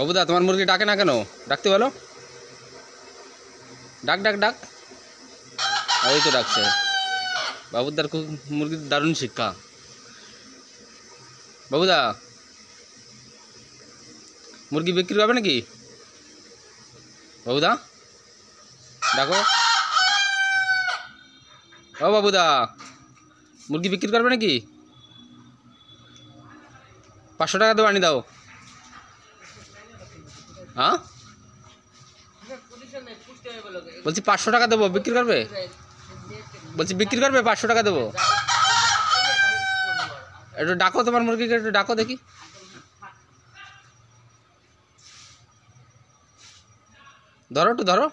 বাবুদা তোমার মুরগি ডাকে না কেন? ডাকতে বলো, ডাক ডাক ডাক। এই তো ডাকছে। বাবুদার খুব মুরগির দারুণ শিক্ষা। বাবুদা মুরগি বিক্রি করবে নাকি? বাবুদা ডাকো। ও বাবুদা মুরগি বিক্রি করবে নাকি? 500 টাকা দেবো, আনি দাও। হ্যাঁ বলছি 500 টাকা দেবো, বিক্রি করবে? বলছি বিক্রি করবে, 500 টাকা দেবো। একটু ডাকো তোমার মুরগিকে, একটু ডাকো দেখি। ধরো, একটু ধরো।